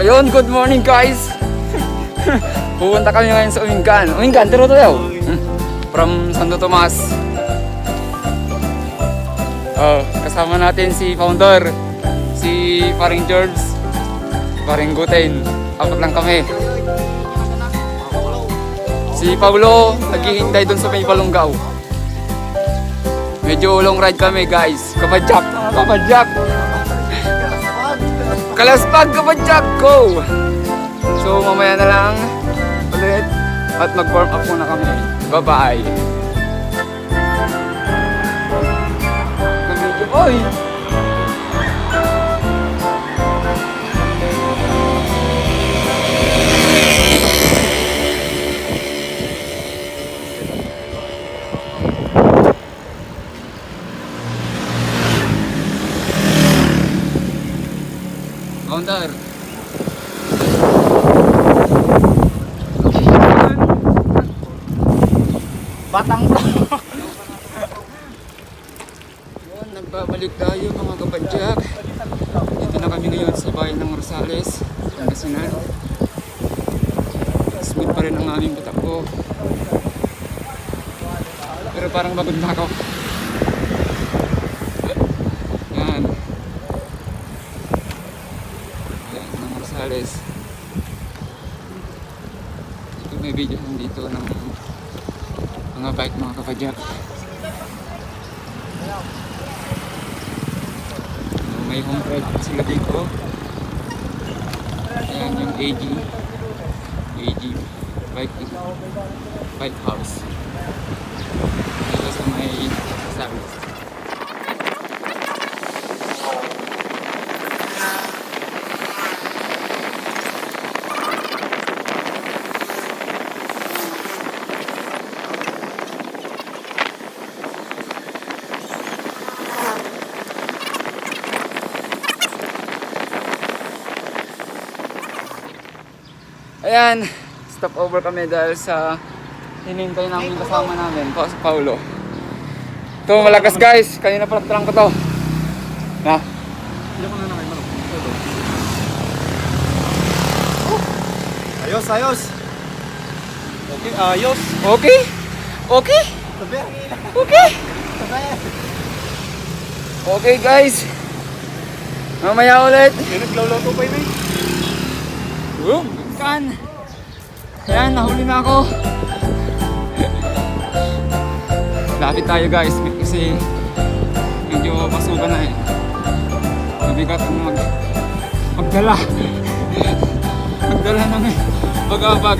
Ayun, good morning guys. Pupunta kami ngayon sa Umingan. Umingan, tiro tayo. From Santo Tomas. Kasama natin si founder, si Paring George, Paring Guten. Apat lang kami. Si Paulo, naghihintay dun sa may Balongaw. Medyo long ride kami guys. Kabadyak, kabadyak. Kalaspag, kabadyak, go! So mamaya na lang ulit at mag-warm up muna kami. Bye-bye! Oy! Counter. Batang to. Yun, nagbabalik tayo mga kapadyak. Dito na kami ngayon sa bayan ng Rosales, Pangasinan. Smooth pa rin ang aming patakbo. Pero parang bagod na ako. Yan. Yan, ng Rosales. Ito may video dito ng mga bike mga kapadyak. May home ride sila dito. Ayan yung AG bike house dito sa may service. Ayan, stop over kami dahil sa hinintay namin kasama namin, si Paulo. Ito malakas guys, kanina pala talang ko to. Na? Ayos, ayos. Okay, ayos. Okay? Okay? Okay? Okay guys. Mamaya ulit. Naglaw-law to pa yun eh. Kan. Ayan, nahuli na ako. Lapit tayo guys kasi medyo masukan na eh. Mabigat ang magdala. Magdala ng bag-abag.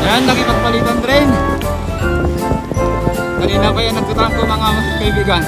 Ayan, nakipagpalitan rin. Kanina pa yan nagtutang ko mga kaibigan.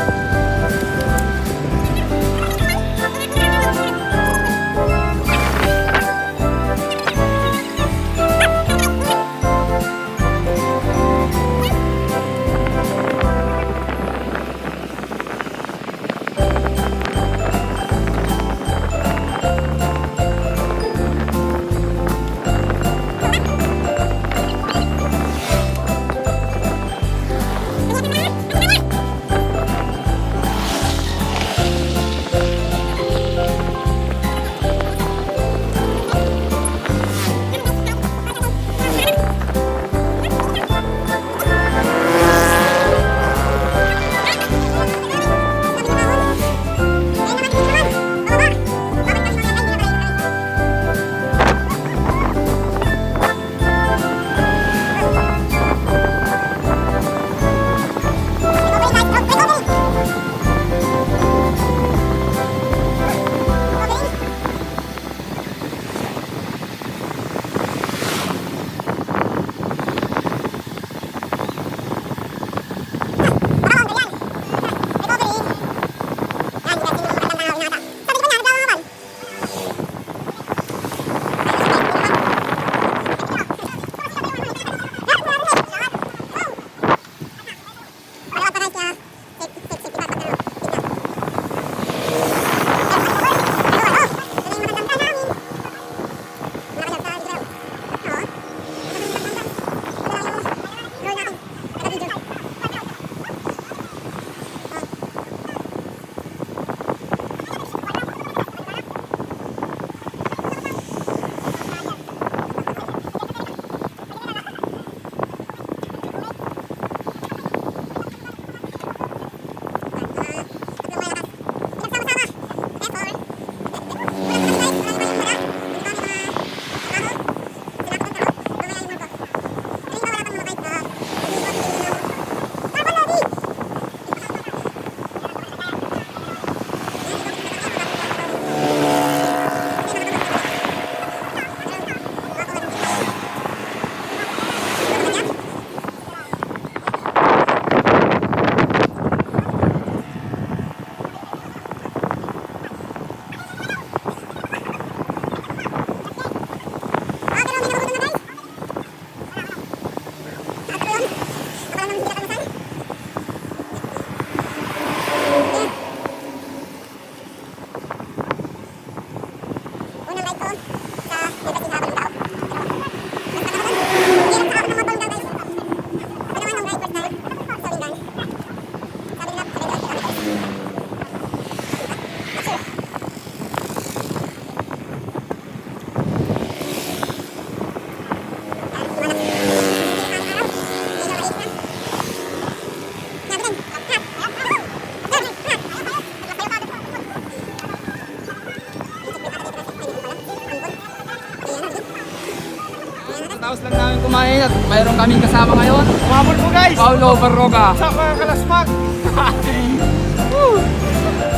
Tapos lang namin kumain at mayroon kaming kasama ngayon. Umabol po guys! Paulo Barroga. Sa mga kalasmak!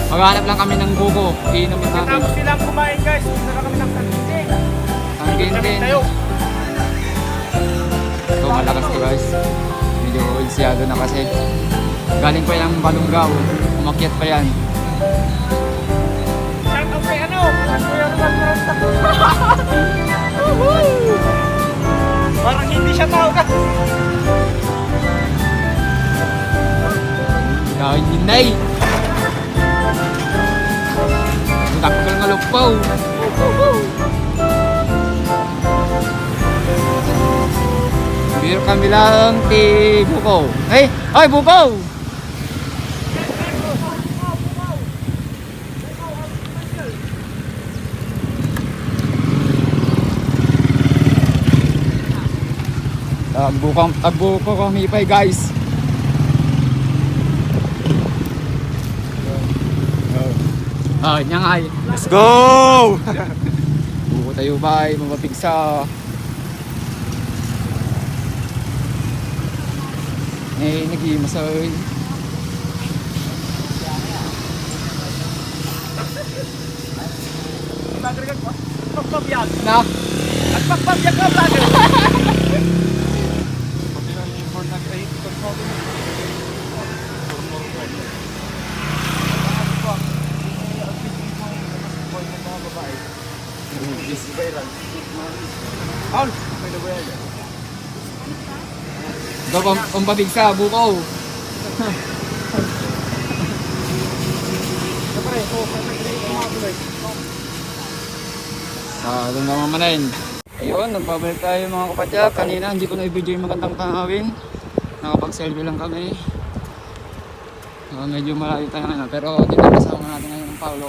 Maghanap lang kami ng buko. Iinumin namin. Tapos silang kumain guys, punta na kami ng Sanjay. Ang gintin. Tayo. Ito malakas to guys. Medyo ulsyado na kasi. Galing pa yung Balungaw. Umakyat pa yan. Shout out kay ano? Parang hindi siya tao ka. Dahil hinay. Takal nga lupaw. Biro kami lang ti Buko. Ay! Ay Buko! Agbuko kami pa guys. Ah, nyangay. Let's go! Buko tayo ba ay mapapigsa. Eh, nag-iimasay. Pagpapiyag. Na? At pagpapiyag ka vlogger. Paul, may na ba yan? Ito pampapigsa, Buko. Doon na mamanayin. Ayun, nagpabalik tayo mga kapatya. Kanina hindi ko na i-video yung magandang tanawin. Nakapag-selfie lang kami. Medyo malayo tayo ngayon. Pero dito kasama natin ngayon ng Paulo.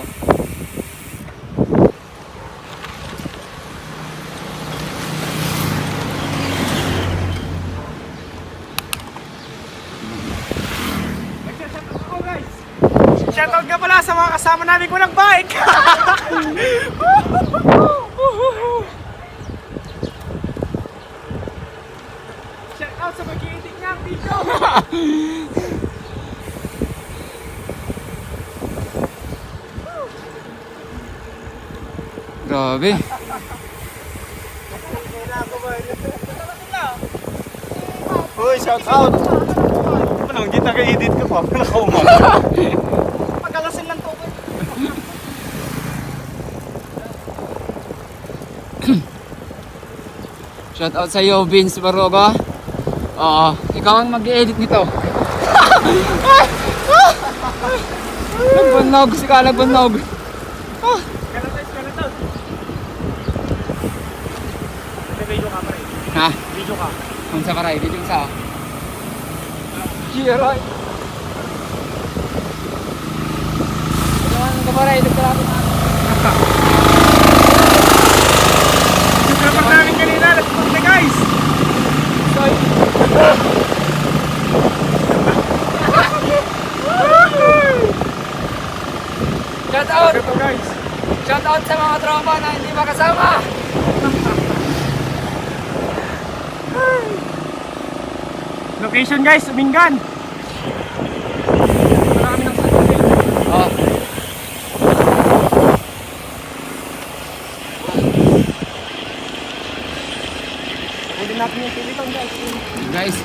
Shoutout nga pala sa mga kasama namin ko ng bike! Shoutout sa mag-i-edit niya ang video! Grabe. Uy, shoutout! Ano, hindi nag-edit ka pa, nakaumag. Pagkalasin lang to. Shout out sa iyo, Vince Barroga. Ikaw ang mag-edit nito. Nagbanog, si ka nagbanog. Kalatot. Video ka pa rin. Ha? Video ka. Kung sa karay, video sa. Giray. Ang kaparay, nagkalapit na. Yung kapag namin kanina, let's go na guys! Soy. Shout out! Ito guys! Shout out sa mga tropa na hindi makasama. Location guys, Umingan! Wala kami ng sarili. Oh. Pwede natin yung silicone guys. Guys,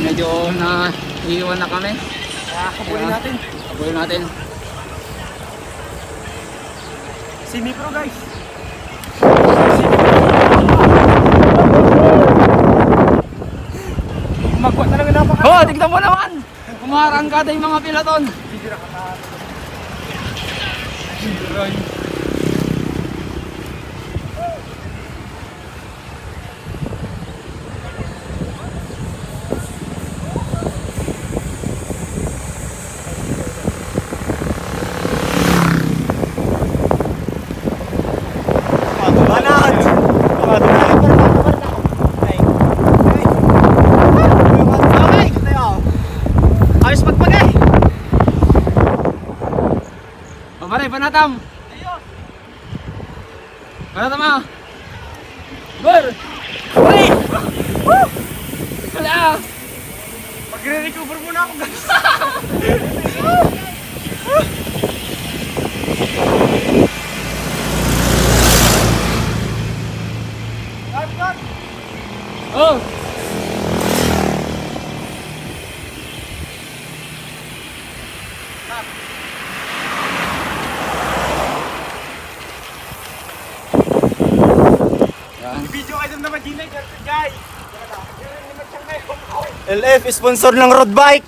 medyo na iiwan na kami. Kapulin natin. Kapulin natin. Si Micro guys. Magwa talaga napaka. Oh, tignan mo naman! Kumarangkada yung mga piloton. Banat! Ayos magpagay! Pare, panatam! Panatam ah! Ber! muna ako guys. Oh! Yan. Video kayo dun naman Ginay, guys. LF, sponsor ng road bike.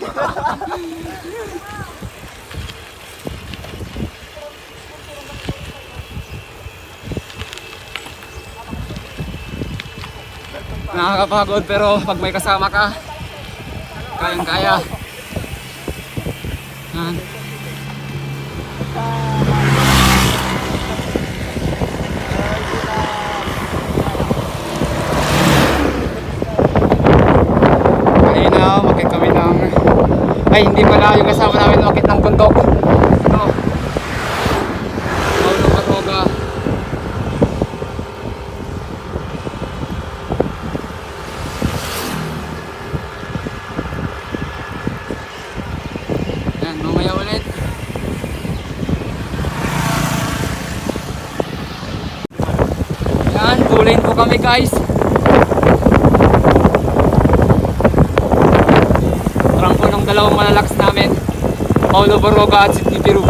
Nakakapagod pero pag may kasama ka, kayang-kaya. Yan. Kanina, makit kami ng... Ay, hindi pala yung kasama namin makit ng bundok. Ito. Paulo Baroga. Yan, mamaya ulit. Yan, kulin po kami guys. Trangko ng dalawang malalakas namin, Paulo Baroga at Sidney Peru.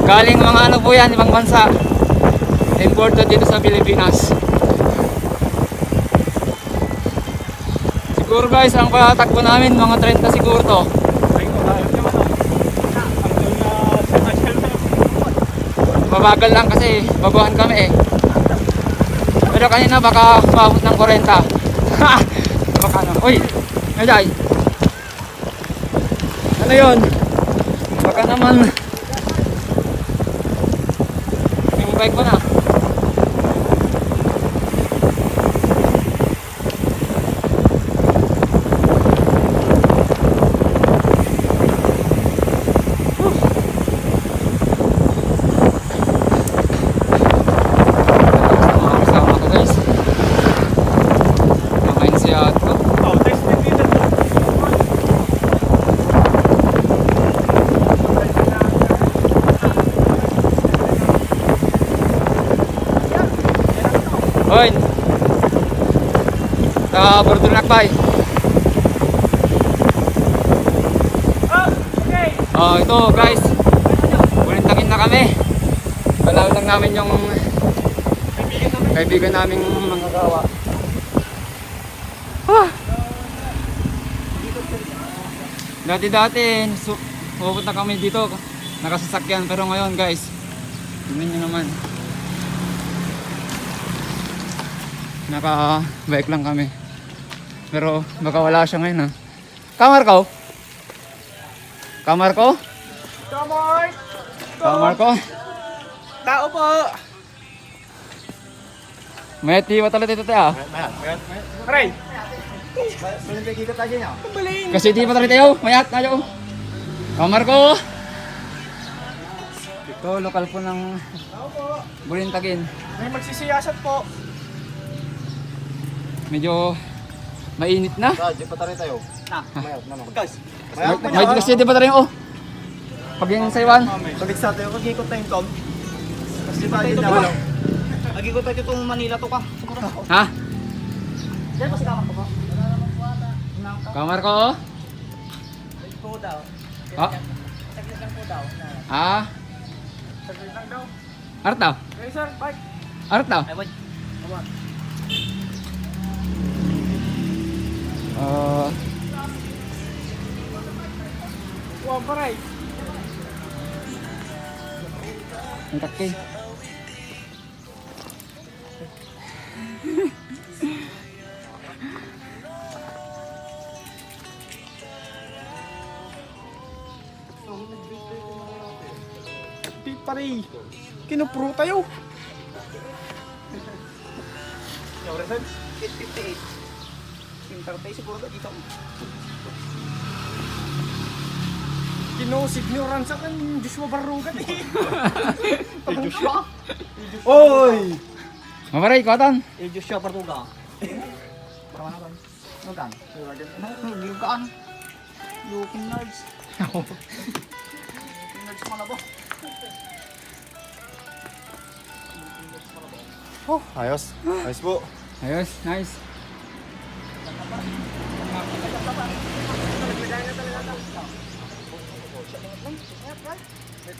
Galing mga ano po yan, ibang bansa. Imported dito sa Pilipinas. Siguro guys, ang patakbo namin, mga 30 siguro to. Mabagal lang kasi baguhan kami eh. Pero kanina baka umabot ng 40. Baka ano. Uy! Ngayon! Ano yun? Baka naman yung bike ko na. Hoy! Border Nakbay. Okay. Oh, ito guys. Bulintakin na kami. Palaw lang namin yung kaibigan naming manggagawa. Dati-dati, pupunta kami dito nakasasakyan, pero ngayon guys, tingnan nyo naman. Naka-bike lang kami. Pero baka wala siya ngayon ha. Kamar ko? Kamar ko? Kamay! Kamar ko? Tao po! May tiwa talaga ito tayo. Aray! Kasi di pa talaga tayo. Mayat tayo. Kamar ko? Ito, lokal po ng Bulintagin. May magsisiyasat po. Medyo mainit na. Di pa tayo tayo. Guys, May kasi di ba tayo oh. Pag yung saywan. balik sa tayo, mag-ikot tayo Tom. Kasi tayo na. Mag-ikot tayo itong Manila to ka. Ha? Diyan pa si kamar ko ba? Kamar ko? Po daw. Ah. Saglit lang po daw. Ah. Saglit lang daw. Arta. Okay sir, bye. Arta. Ay, wait. Wow, paray. Ang takay. Di paray. Kinupro tayo. 858. Intarte siguro ka dito. Kinosig ni Oranza kan Joshua Barrugan eh. Joshua? Oy! Mamaray, kawatan. Joshua Barruga. Tama na ba? Magkano? Gigaan. Looking nerds. Looking nerds pala ba? Oh, ayos. Ayos po. Ayos, nice.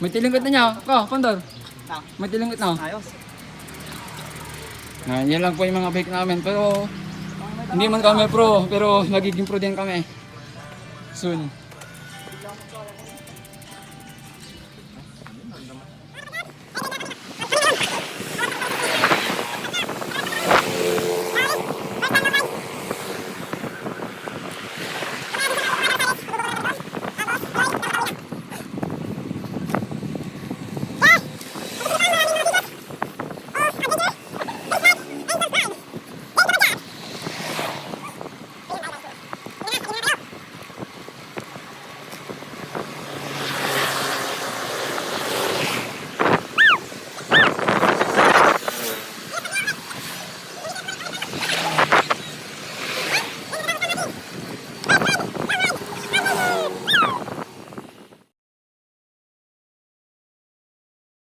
May tilingkot na niya. Pandor. May tilingkot na. Ayos. Yan lang po yung mga bike namin. Pero hindi man kami pro. Pero magiging pro din kami. Soon.